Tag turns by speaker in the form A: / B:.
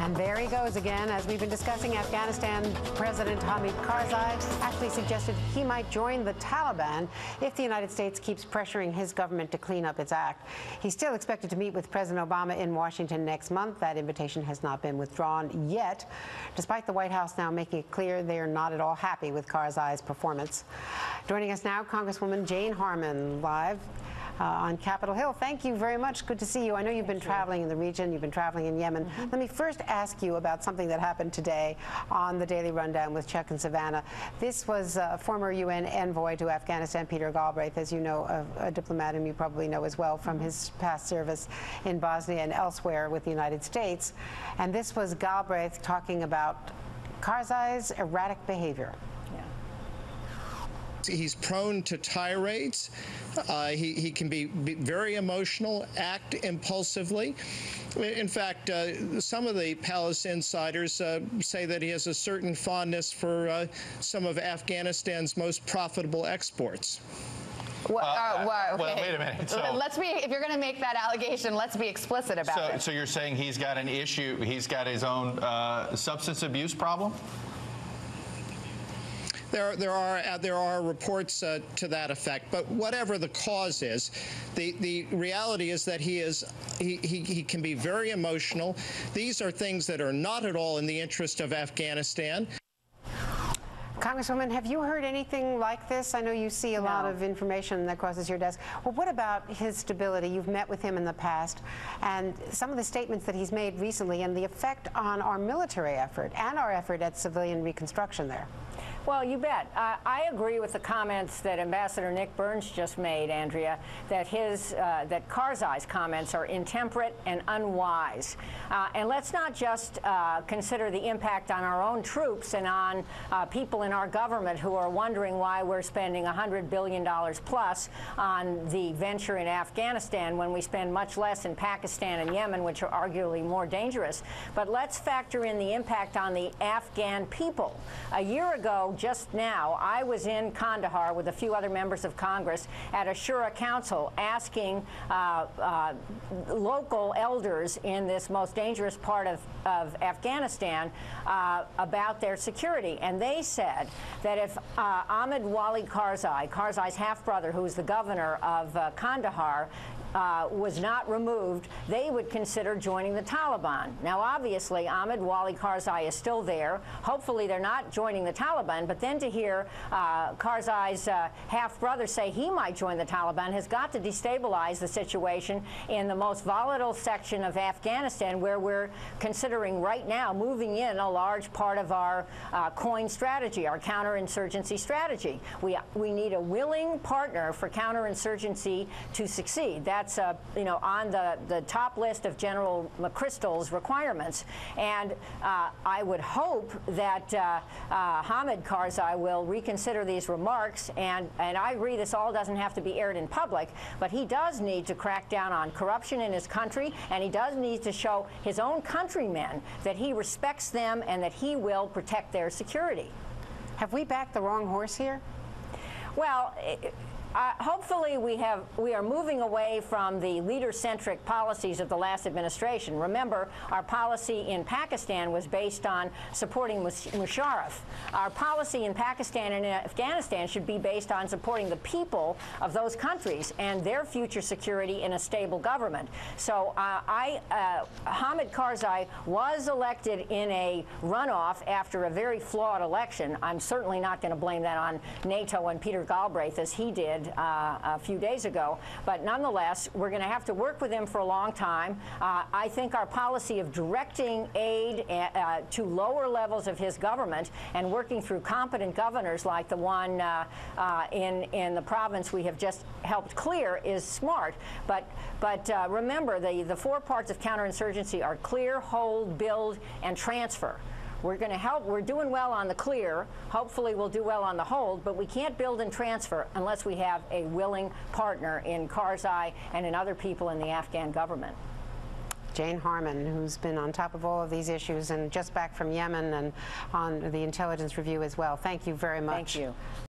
A: And there he goes again. As we've been discussing, Afghanistan President Hamid Karzai actually suggested he might join the Taliban if the United States keeps pressuring his government to clean up its act. He's still expected to meet with President Obama in Washington next month. That invitation has not been withdrawn yet, despite the White House now making it clear they are not at all happy with Karzai's performance. Joining us now, Congresswoman Jane Harman, live on Capitol Hill. Thank you very much. Good to see you. I know you've been traveling in the region. You've been traveling in Yemen. Let me first ask you about something that happened today on the Daily Rundown with Chuck and Savannah. This was former UN envoy to Afghanistan, Peter Galbraith, as you know, a diplomat whom you probably know as well from his past service in Bosnia and elsewhere with the United States. And this was Galbraith talking about Karzai's erratic behavior.
B: He's prone to tirades. He can be very emotional, act impulsively. In fact, some of the palace insiders say that he has a certain fondness for some of Afghanistan's most profitable exports.
C: Well, wait a minute. So, let's be, if you're going to make that allegation, let's be explicit about it.
D: So you're saying he's got an issue, he's got his own substance abuse problem?
B: There are reports to that effect, but whatever the cause is, the reality is that he can be very emotional. These are things that are not at all in the interest of Afghanistan.
A: Congresswoman, have you heard anything like this? I know you see a lot of information that crosses your desk. Well, what about his stability? You've met with him in the past, and some of the statements that he's made recently and the effect on our military effort and our effort at civilian reconstruction there.
E: Well, you bet. I agree with the comments that Ambassador Nick Burns just made, Andrea, that that Karzai's comments are intemperate and unwise. And let's not just consider the impact on our own troops and on people in our government who are wondering why we're spending $100 billion plus on the venture in Afghanistan when we spend much less in Pakistan and Yemen, which are arguably more dangerous. But let's factor in the impact on the Afghan people. A year ago, just now, I was in Kandahar with a few other members of Congress at a Shura Council asking local elders in this most dangerous part of Afghanistan about their security. And they said that if Ahmed Wali Karzai, Karzai's half-brother, who is the governor of Kandahar, was not removed, they would consider joining the Taliban. Now, obviously, Ahmed Wali Karzai is still there. Hopefully, they're not joining the Taliban. But then to hear Karzai's half-brother say he might join the Taliban has got to destabilize the situation in the most volatile section of Afghanistan, where we're considering right now moving in a large part of our COIN strategy, our counterinsurgency strategy. We need a willing partner for counterinsurgency to succeed. That's on the top list of General McChrystal's requirements. And I would hope that Hamid Karzai will reconsider these remarks. And I agree this all doesn't have to be aired in public, but he does need to crack down on corruption in his country, and he does need to show his own countrymen that he respects them and that he will protect their security.
A: Have we backed the wrong horse here?
E: Well, hopefully we are moving away from the leader-centric policies of the last administration. Remember, our policy in Pakistan was based on supporting Musharraf. Our policy in Pakistan and Afghanistan should be based on supporting the people of those countries and their future security in a stable government. So Hamid Karzai was elected in a runoff after a very flawed election. I'm certainly not going to blame that on NATO and Peter Galbraith, as he did a few days ago. But nonetheless, we're going to have to work with him for a long time. I think our policy of directing aid to lower levels of his government and working through competent governors like the one in the province we have just helped clear is smart. But remember, the four parts of counterinsurgency are clear, hold, build, and transfer. We're going to help. We're doing well on the clear. Hopefully, we'll do well on the hold, but we can't build and transfer unless we have a willing partner in Karzai and in other people in the Afghan government.
A: Jane Harman, who's been on top of all of these issues and just back from Yemen and on the intelligence review as well. Thank you very much.
E: Thank you.